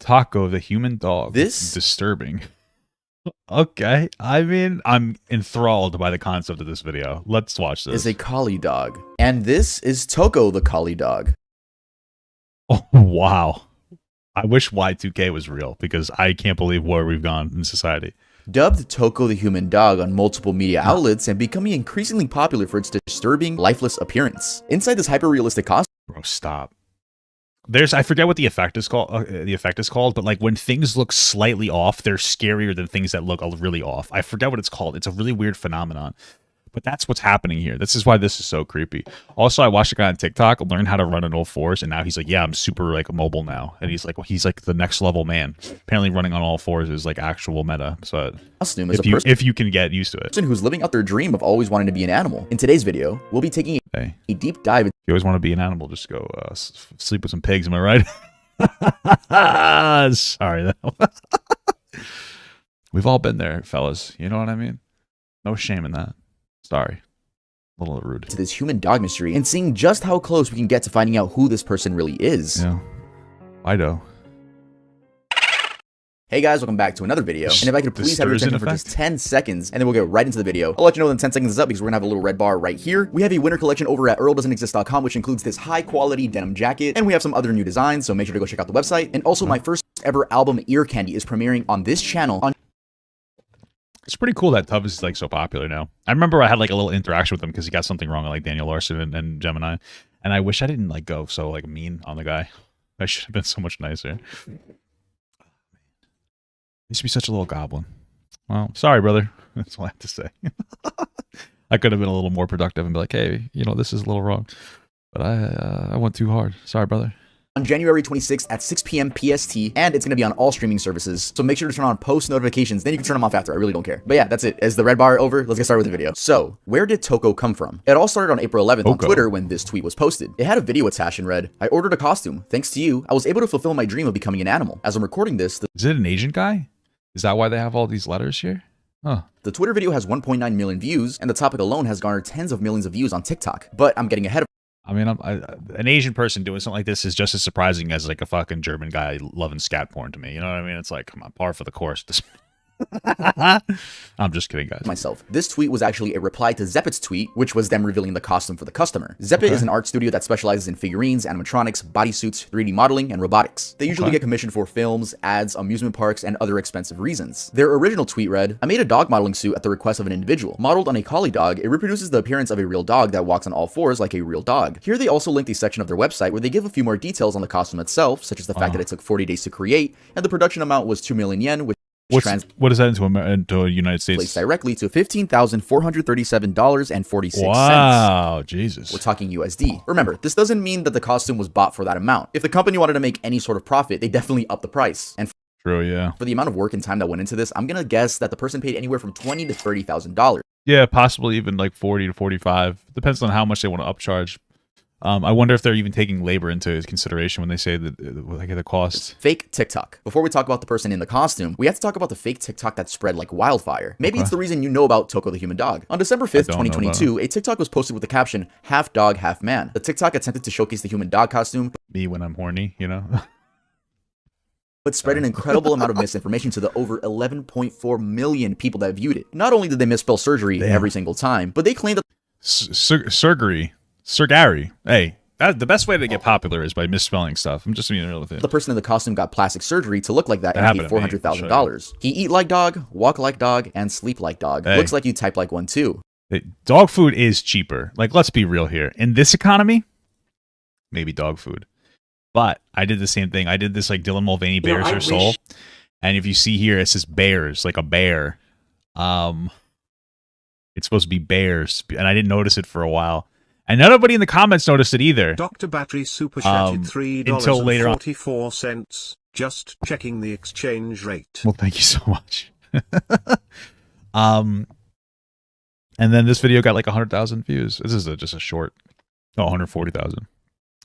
Toco, the human dog. This disturbing. Okay, I mean, I'm enthralled by the concept of this video. Let's watch this. is a collie dog. And this is Toco, the collie dog. Oh, wow. I wish Y2K was real, because I can't believe where we've gone in society. Dubbed Toco the human dog on multiple media outlets and becoming increasingly popular for its disturbing, lifeless appearance. Inside this hyper-realistic costume, Bro, stop. I forget what the effect is called, but like when things look slightly off, they're scarier than things that look really off. I forget what it's called. It's a really weird phenomenon. But that's what's happening here. This is why this is so creepy. Also, I watched a guy on TikTok learn how to run on all fours, and now he's like, yeah, I'm super like mobile now. And he's like the next level man. Apparently running on all fours is like actual meta. So if you can get used to it. Who's living out their dream of always wanting to be an animal. In today's video, we'll be taking a deep dive. If you always want to be an animal, just go sleep with some pigs. Am I right? Sorry. We've all been there, fellas. You know what I mean? No shame in that. Sorry. A little rude. To this human dog mystery and seeing just how close we can get to finding out who this person really is. Yeah. I know. Hey guys, welcome back to another video. And if I could please have your attention for just 10 seconds, and then we'll get right into the video. I'll let you know when 10 seconds is up because we're gonna have a little red bar right here. We have a winter collection over at earldoesn'texist.com, which includes this high quality denim jacket, and we have some other new designs, so make sure to go check out the website. And also my first ever album, Ear Candy, is premiering on this channel on It's pretty cool that Tubbs is like so popular now. I remember I had like a little interaction with him because he got something wrong with like Daniel Larson and Gemini, and I wish I didn't like go so like mean on the guy. I should have been so much nicer. He used to be such a little goblin. Well, sorry, brother. That's all I have to say. I could have been a little more productive and be like, hey, you know, this is a little wrong, but I went too hard. Sorry, brother. On January 26th at 6 p.m. PST, and it's going to be on all streaming services, so make sure to turn on post notifications, then you can turn them off after. I really don't care. But yeah, that's it. As the red bar over, let's get started with the video. So, where did Toco come from? It all started on April 11th on Twitter when this tweet was posted. It had a video attached and read, I ordered a costume. Thanks to you, I was able to fulfill my dream of becoming an animal. As I'm recording this, Is it an Asian guy? Is that why they have all these letters here? Huh. The Twitter video has 1.9 million views, and the topic alone has garnered tens of millions of views on TikTok. But I'm getting ahead of I mean, an Asian person doing something like this is just as surprising as like a fucking German guy loving scat porn to me. You know what I mean? It's like, come on, par for the course. I'm just kidding, guys. Myself. This tweet was actually a reply to Zeppet's tweet, which was them revealing the costume for the customer. Zeppet is an art studio that specializes in figurines, animatronics, bodysuits, 3D modeling, and robotics. They usually get commissioned for films, ads, amusement parks, and other expensive reasons. Their original tweet read, I made a dog modeling suit at the request of an individual. Modeled on a collie dog, it reproduces the appearance of a real dog that walks on all fours like a real dog. Here they also linked a section of their website where they give a few more details on the costume itself, such as the fact that it took 40 days to create, and the production amount was 2 million yen, which what is that into United States? Placed directly to $15,437.46. Wow, Jesus. We're talking USD. Remember, this doesn't mean that the costume was bought for that amount. If the company wanted to make any sort of profit, they definitely upped the price. And true, yeah. For the amount of work and time that went into this, I'm gonna guess that the person paid anywhere from $20,000 to $30,000. Yeah, possibly even like 40 to 45. Depends on how much they want to upcharge. I wonder if they're even taking labor into consideration when they say that like the cost. Fake TikTok. Before we talk about the person in the costume, we have to talk about the fake TikTok that spread like wildfire. Maybe it's the reason you know about Toco the human dog. On December 5th, 2022, a TikTok was posted with the caption, half dog, half man. The TikTok attempted to showcase the human dog costume. Me when I'm horny, you know? But spread an incredible amount of misinformation to the over 11.4 million people that viewed it. Not only did they misspell surgery every single time, but they claimed that Surgery. Hey, the best way to get popular is by misspelling stuff. I'm just being real with it. The person in the costume got plastic surgery to look like that and paid $400,000. He eat like dog, walk like dog, and sleep like dog. Hey. Looks like you type like one too. Dog food is cheaper. Like, let's be real here. In this economy, maybe dog food. But I did the same thing. I did this like Dylan Mulvaney Bears Your Soul. And if you see here, it says bears, like a bear. It's supposed to be bears. And I didn't notice it for a while. And nobody in the comments noticed it either. Dr. Battery super chatted $3.44. Just checking the exchange rate. Well, thank you so much. And then this video got like 100,000 views. This is just a short. Oh, 140,000.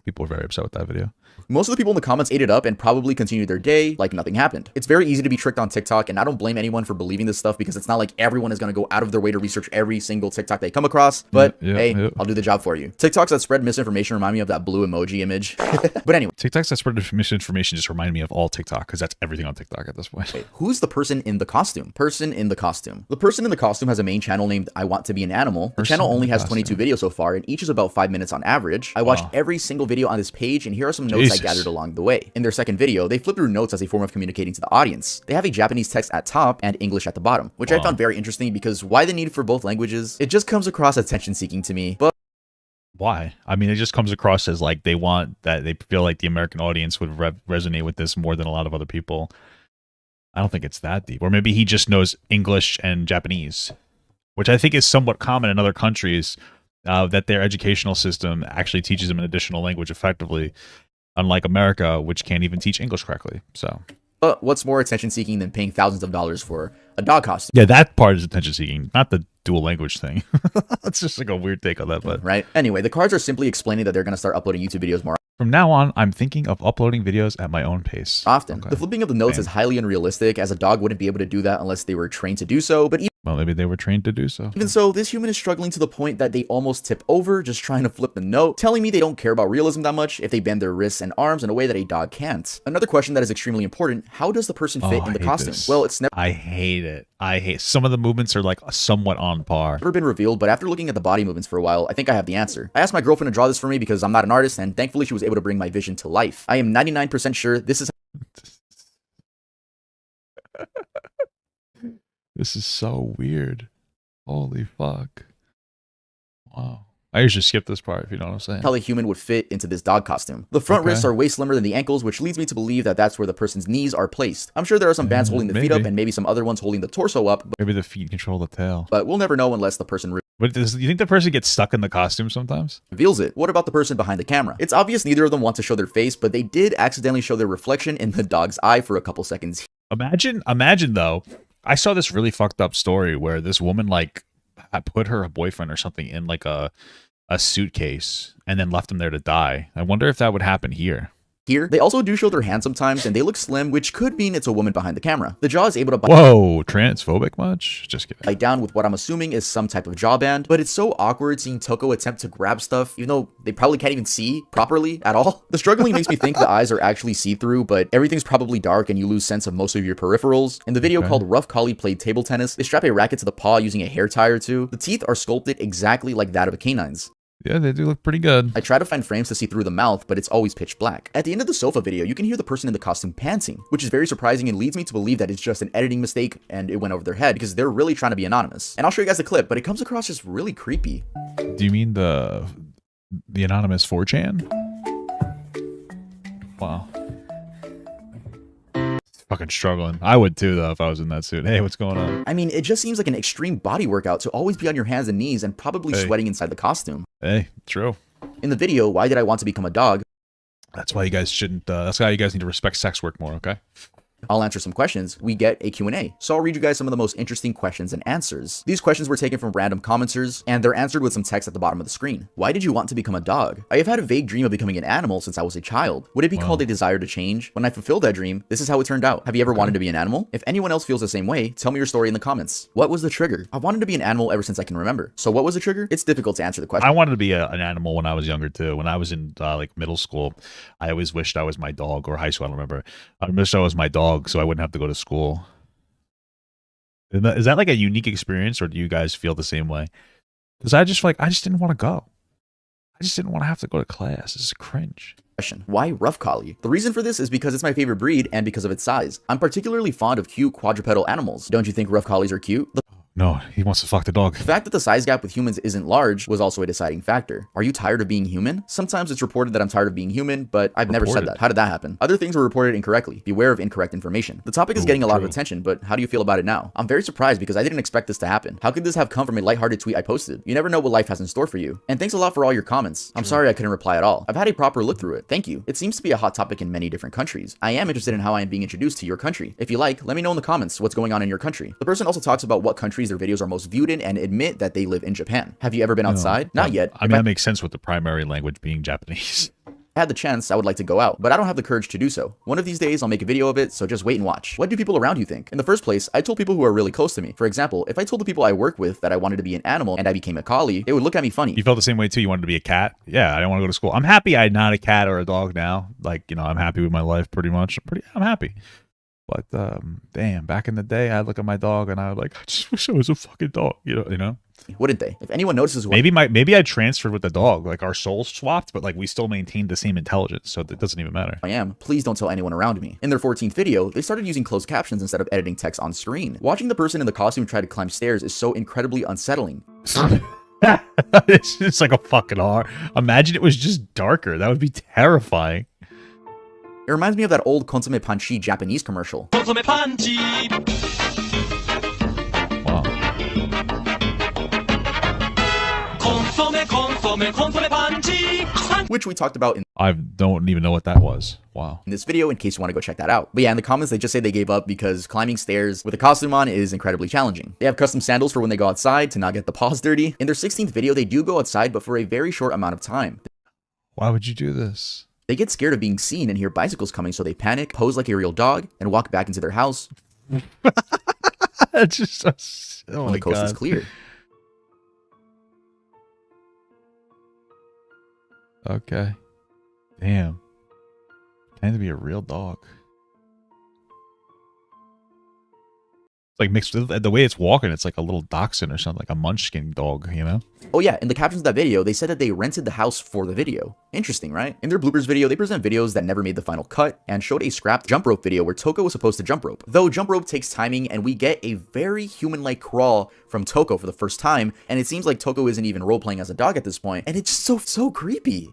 People were very upset with that video. Most of the people in the comments ate it up and probably continued their day like nothing happened. It's very easy to be tricked on TikTok, and I don't blame anyone for believing this stuff because it's not like everyone is going to go out of their way to research every single TikTok they come across, but hey, I'll do the job for you. TikToks that spread misinformation remind me of that blue emoji image. But anyway. TikToks that spread misinformation just remind me of all TikTok because that's everything on TikTok at this point. Wait, who's the person in the costume? Person in the costume. The person in the costume has a main channel named I Want to Be an Animal. The channel only has 22 videos so far, and each is about 5 minutes on average. I watched every single video on this page, and here are some notes I gathered along the way. In their second video, they flip through notes as a form of communicating to the audience. They have a Japanese text at top and English at the bottom, which I found very interesting because why the need for both languages? It just comes across attention-seeking to me, but why? I mean, it just comes across as like they want that, they feel like the American audience would resonate with this more than a lot of other people. I don't think it's that deep. Or maybe he just knows English and Japanese, which I think is somewhat common in other countries, that their educational system actually teaches them an additional language effectively, unlike America, which can't even teach English correctly. So, but what's more attention-seeking than paying thousands of dollars for a dog costume? Yeah, that part is attention-seeking, not the dual language thing. That's just like a weird take on that, but right. Anyway, the cards are simply explaining that they're going to start uploading YouTube videos more from now on. I'm thinking of uploading videos at my own pace. often. The flipping of the notes is highly unrealistic, as a dog wouldn't be able to do that unless they were trained to do so, but well, maybe they were trained to do so. even so, this human is struggling to the point that they almost tip over just trying to flip the note, telling me they don't care about realism that much if they bend their wrists and arms in a way that a dog can't. Another question that is extremely important, how does the person fit in the costume? This. Well, it's never I hate it. I hate some of the movements are like somewhat on par. never been revealed, but after looking at the body movements for a while, I think I have the answer. I asked my girlfriend to draw this for me because I'm not an artist, and thankfully she was able to bring my vision to life. I am 99% sure this is This is so weird. Holy fuck. Wow. I usually skip this part, if you know what I'm saying. how a human would fit into this dog costume. The front wrists are way slimmer than the ankles, which leads me to believe that that's where the person's knees are placed. I'm sure there are some bands holding the feet up and maybe some other ones holding the torso up, Maybe the feet control the tail. but we'll never know unless the person But do you think the person gets stuck in the costume sometimes? reveals it. What about the person behind the camera? It's obvious neither of them want to show their face, but they did accidentally show their reflection in the dog's eye for a couple seconds. Imagine though, I saw this really fucked up story where this woman like put her boyfriend or something in like a suitcase and then left him there to die. I wonder if that would happen here. Here, they also do show their hands sometimes, and they look slim, which could mean it's a woman behind the camera. The jaw is able to Whoa, transphobic much? Just kidding. bite down with what I'm assuming is some type of jaw band, but it's so awkward seeing Toco attempt to grab stuff, even though they probably can't even see properly at all. The struggling makes me think the eyes are actually see-through, but everything's probably dark and you lose sense of most of your peripherals. In the video called Rough Collie Played Table Tennis, they strap a racket to the paw using a hair tie or two. The teeth are sculpted exactly like that of a canine's. Yeah, they do look pretty good. I try to find frames to see through the mouth, but it's always pitch black. At the end of the sofa video, you can hear the person in the costume panting, which is very surprising and leads me to believe that it's just an editing mistake and it went over their head because they're really trying to be anonymous. And I'll show you guys the clip, but it comes across just really creepy. Do you mean the anonymous 4chan? Wow. Fucking struggling. I would too, though, if I was in that suit. Hey, what's going on? I mean, it just seems like an extreme body workout to always be on your hands and knees and probably sweating inside the costume. Hey, true. In the video, Why Did I Want to Become a Dog? That's why you guys shouldn't, that's why you guys need to respect sex work more, okay? I'll answer some questions. We get a Q&A. So I'll read you guys some of the most interesting questions and answers. These questions were taken from random commenters, and they're answered with some text at the bottom of the screen. Why did you want to become a dog? I have had a vague dream of becoming an animal since I was a child. Would it be called a desire to change? When I fulfilled that dream, this is how it turned out. Have you ever wanted to be an animal? If anyone else feels the same way, tell me your story in the comments. What was the trigger? I wanted to be an animal ever since I can remember. So what was the trigger? It's difficult to answer the question. I wanted to be an animal when I was younger, too. When I was in, like, middle school, I always wished I was my dog, or high school, I don't remember. I wished I was my dog so I wouldn't have to go to school. Is that like a unique experience, or do you guys feel the same way? Because I just feel like I just didn't want to go. I just didn't want to have to go to class. This is cringe. Why rough collie? The reason for this is because it's my favorite breed and because of its size. I'm particularly fond of cute quadrupedal animals. Don't you think rough collies are cute? No, he wants to fuck the dog. The fact that the size gap with humans isn't large was also a deciding factor. Are you tired of being human? Sometimes it's reported that I'm tired of being human, but I've never said that. How did that happen? Other things were reported incorrectly. Beware of incorrect information. The topic is getting a lot of attention, but how do you feel about it now? I'm very surprised because I didn't expect this to happen. How could this have come from a lighthearted tweet I posted? You never know what life has in store for you. And thanks a lot for all your comments. I'm sorry I couldn't reply at all. I've had a proper look through it. Thank you. It seems to be a hot topic in many different countries. I am interested in how I am being introduced to your country. If you like, let me know in the comments what's going on in your country. The person also talks about what countries their videos are most viewed in and admit that they live in Japan. Have you ever been outside? Not yet. I mean, that makes sense with the primary language being Japanese. I had the chance, I would like to go out, but I don't have the courage to do so. One of these days, I'll make a video of it, so just wait and watch. What do people around you think? In the first place, I told people who are really close to me. For example, if I told the people I work with that I wanted to be an animal and I became a collie, they would look at me funny. You felt the same way too? You wanted to be a cat? Yeah, I didn't want to go to school. I'm happy I'm not a cat or a dog now. Like, you know, I'm happy with my life pretty much. I'm happy. But damn, back in the day, I'd look at my dog and I would like, I just wish I was a fucking dog, you know? Wouldn't they? If anyone notices maybe I transferred with the dog, like our souls swapped, but like we still maintained the same intelligence, so it doesn't even matter. I am, please don't tell anyone around me. In their 14th video, they started using closed captions instead of editing text on screen. Watching the person in the costume try to climb stairs is so incredibly unsettling. It's like a fucking horror. Imagine it was just darker. That would be terrifying. It reminds me of that old Consomme Panchi Japanese commercial. Consomme Panchi! Wow. Consomme Panchi! Which we talked about in I don't even know what that was. Wow. this video in case you want to go check that out. But yeah, in the comments they just say they gave up because climbing stairs with a costume on is incredibly challenging. They have custom sandals for when they go outside to not get the paws dirty. In their 16th video, they do go outside, but for a very short amount of time. Why would you do this? They get scared of being seen and hear bicycles coming, so they panic, pose like a real dog, and walk back into their house It's just oh when my the coast God. is clear. Okay. Damn. Pretend to be a real dog. It's like mixed with the way it's walking, it's like a little dachshund or something, like a munchkin dog, you know? Oh yeah, in the captions of that video, they said that they rented the house for the video. Interesting, right? In their bloopers video, they present videos that never made the final cut and showed a scrapped jump rope video where Toco was supposed to jump rope. Though jump rope takes timing and we get a very human-like crawl from Toco for the first time, and it seems like Toco isn't even role-playing as a dog at this point, and it's just so creepy.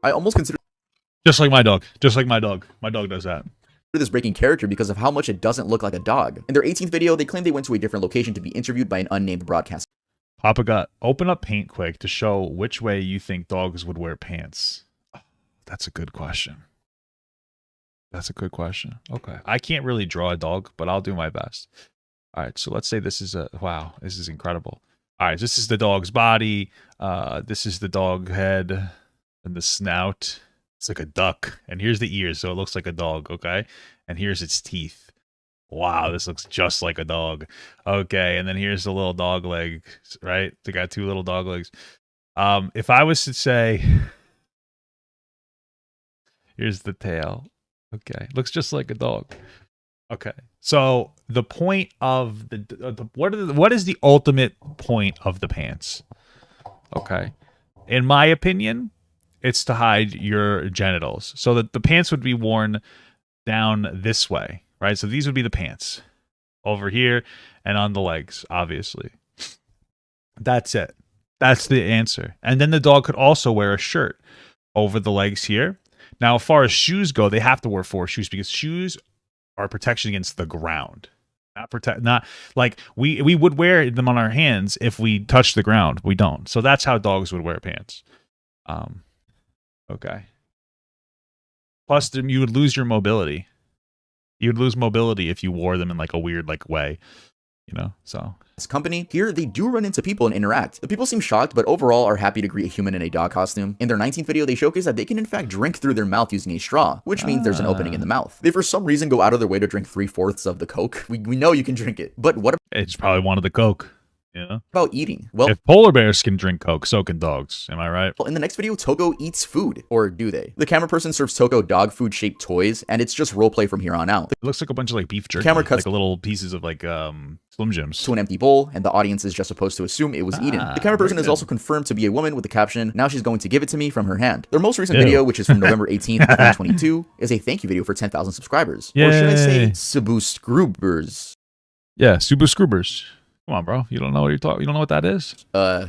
I almost consider Just like my dog. Just like my dog. My dog does that. this breaking character because of how much it doesn't look like a dog. In their 18th video, they claim they went to a different location to be interviewed by an unnamed broadcaster. Papa got open up paint quick to show which way you think dogs would wear pants. That's a good question. That's a good question. Okay. I can't really draw a dog, but I'll do my best. All right. So let's say this is wow, this is incredible. All right. This is the dog's body. This is the dog head and the snout. It's like a duck. And here's the ears. So it looks like a dog. Okay. And here's its teeth. Wow. This looks just like a dog. Okay. And then here's the little dog leg, right? They got two little dog legs. If I was to say, here's the tail. Okay. Looks just like a dog. Okay. So the point of what is the ultimate point of the pants? Okay. In my opinion, it's to hide your genitals. So that the pants would be worn down this way, right? So these would be the pants over here and on the legs, obviously. That's it. That's the answer. And then the dog could also wear a shirt over the legs here. Now, as far as shoes go, they have to wear 4 shoes because shoes are protection against the ground. Not like we would wear them on our hands if we touch the ground. We don't. So that's how dogs would wear pants. Okay. Plus, you would lose your mobility. You would lose mobility if you wore them in like a weird like way, you know. So This company, here they do run into people and interact. The people seem shocked, but overall are happy to greet a human in a dog costume. In their 19th video, they showcase that they can in fact drink through their mouth using a straw, which means there's an opening in the mouth. They for some reason go out of their way to drink 3/4 of the Coke. We know you can drink it, but what it's probably one of the Coke. You know, about eating? Well, if polar bears can drink Coke, so can dogs. Am I right? in the next video, Toco eats food. Or do they? The camera person serves Toco dog food shaped toys, and it's just roleplay from here on out. It looks like a bunch of like beef jerky. Camera cuts like little pieces of like Slim Jims. To an empty bowl, and the audience is just supposed to assume it was eaten. The camera person is also confirmed to be a woman with the caption, "Now she's going to give it to me from her hand." Their most recent video, which is from November 18th, 2022, is a thank you video for 10,000 subscribers. Or should I say, subscribers? Yeah, super scrubbers. Come on, bro. You don't know what you're talking. You don't know what that is?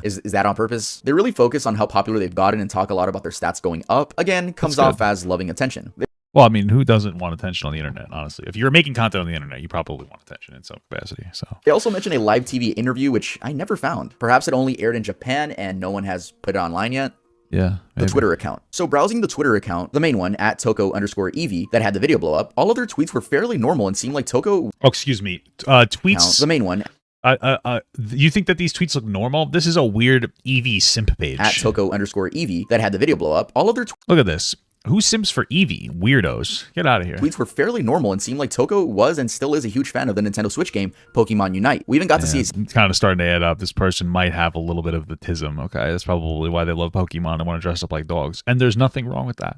Is that on purpose? They really focus on how popular they've gotten and talk a lot about their stats going up. Again, comes off as loving attention. Well, I mean, who doesn't want attention on the internet, honestly? If you're making content on the internet, you probably want attention in some capacity. So They also mentioned a live TV interview, which I never found. Perhaps it only aired in Japan and no one has put it online yet. yeah, The Twitter account. So browsing the Twitter account, the main one, at Toco_Evie, that had the video blow up, all of their tweets were fairly normal and seemed like Toco Oh, excuse me. Tweets. the main one. You think that these tweets look normal? This is a weird Eevee simp page. At Toco_Eevee that had the video blow up. All of their Look at this. Who simps for Eevee? Weirdos. Get out of here. tweets were fairly normal and seemed like Toco was and still is a huge fan of the Nintendo Switch game Pokemon Unite. We even got to see It's kind of starting to add up. This person might have a little bit of autism, okay? That's probably why they love Pokemon and want to dress up like dogs. And there's nothing wrong with that,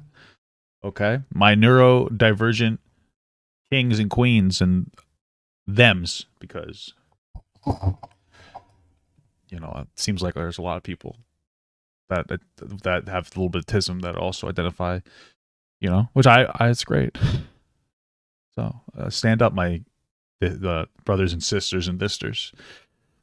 okay? My neurodivergent kings and queens and thems, because, you know, it seems like there's a lot of people that have a little bit of autism that also identify, you know, which it's great. So stand up, the brothers and sisters and thisters,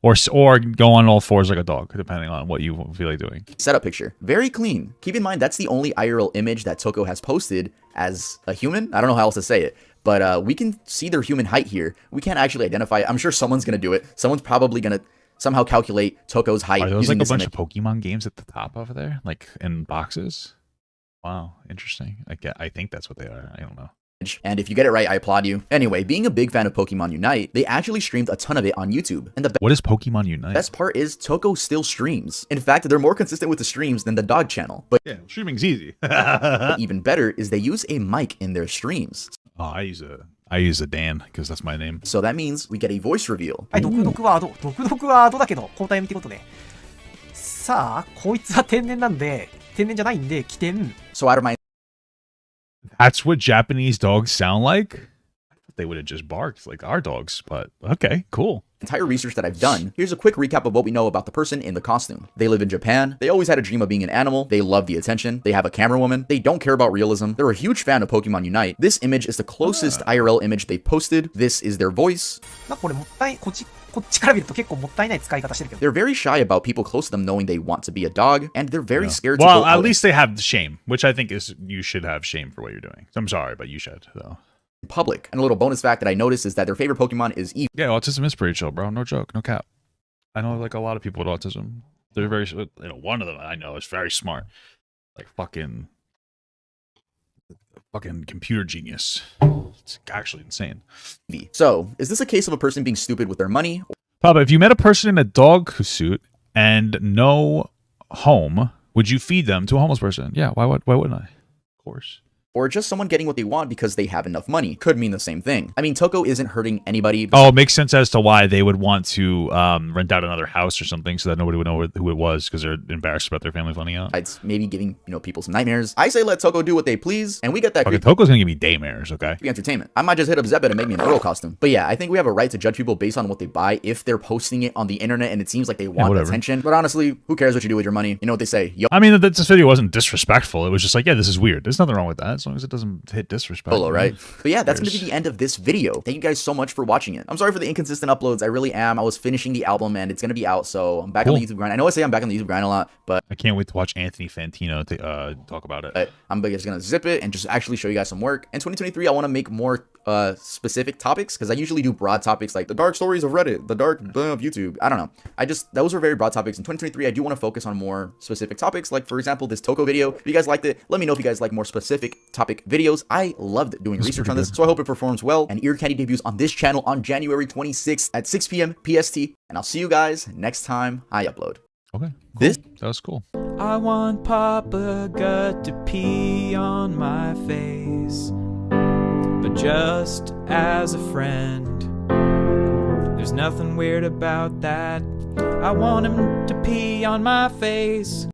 or go on all fours like a dog, depending on what you feel like doing. setup picture. Very clean. Keep in mind, that's the only IRL image that Toco has posted as a human. I don't know how else to say it, but we can see their human height here. We can't actually identify it. I'm sure someone's going to do it. Someone's probably going to somehow calculate Toco's height. Are those using like a this bunch image. of Pokemon games at the top over there, like in boxes? Wow, interesting. I think that's what they are. I don't know. And if you get it right, I applaud you. Anyway, being a big fan of Pokemon Unite, they actually streamed a ton of it on YouTube. And the What is Pokemon Unite? best part is Toco still streams. In fact, they're more consistent with the streams than the dog channel. But Yeah, streaming's easy. even better is they use a mic in their streams. Oh, I use a Dan because that's my name. So that means we get a voice reveal. はい、毒々ワードだけど交代ってことね。さあ、こいつは天然なんで、天然じゃないんで、起点。 So out of my That's what Japanese dogs sound like? I thought they would have just barked like our dogs, but okay, cool. entire research that I've done, here's a quick recap of what we know about the person in the costume. They live in Japan. They always had a dream of being an animal. They love the attention. They have a camera woman. They don't care about realism. They're a huge fan of Pokemon Unite. This image is the closest IRL image they posted. This is their voice. なんかこれもったい、こっちから見ると結構もったいない使い方してるけど。 They're very shy about people close to them knowing they want to be a dog, and they're very scared to Well, go at out. least they have shame, which I think is you should have shame for what you're doing. I'm sorry, but you should, though. in public. And a little bonus fact that I noticed is that their favorite Pokemon is Eevee. Yeah, autism is pretty chill, bro. No joke, no cap. I know like a lot of people with autism. They're very, one of them I know is very smart, like fucking computer genius. It's actually insane. So, is this a case of a person being stupid with their money? Papa, if you met a person in a dog suit and no home, would you feed them to a homeless person? Yeah, why wouldn't I? Of course. Or just someone getting what they want because they have enough money? Could mean the same thing. I mean, Toco isn't hurting anybody. Oh, it makes sense as to why they would want to rent out another house or something so that nobody would know who it was because they're embarrassed about their family finding out. Besides maybe giving, people some nightmares. I say let Toco do what they please, and we get that Okay, creepy Toko's gonna give me daymares, okay? entertainment. I might just hit up Zeppa to make me an Earl costume. But yeah, I think we have a right to judge people based on what they buy if they're posting it on the internet and it seems like they want whatever. attention. But honestly, who cares what you do with your money? You know what they say? I mean, this video wasn't disrespectful. It was just like, yeah, this is weird. There's nothing wrong with that as long as it doesn't hit disrespect. YOLO, right? But yeah, that's going to be the end of this video. Thank you guys so much for watching it. I'm sorry for the inconsistent uploads. I really am. I was finishing the album and it's going to be out, so I'm back on the YouTube grind. I know I say I'm back on the YouTube grind a lot, but I can't wait to watch Anthony Fantino talk about it. I'm just going to zip it and just actually show you guys some work. In 2023, I want to make more specific topics because I usually do broad topics like the dark stories of Reddit, the dark of YouTube. I don't know. Those are very broad topics. In 2023, I do want to focus on more specific topics. Like, for example, this Toco video. If you guys liked it, let me know if you guys like more specific topic videos. I loved doing research on this, so I hope it performs well. And Ear Candy debuts on this channel on January 26th at 6 p.m. PST. And I'll see you guys next time I upload. Okay. Cool. This That was cool. I want Papa Gut to pee on my face, but just as a friend. There's nothing weird about that. I want him to pee on my face.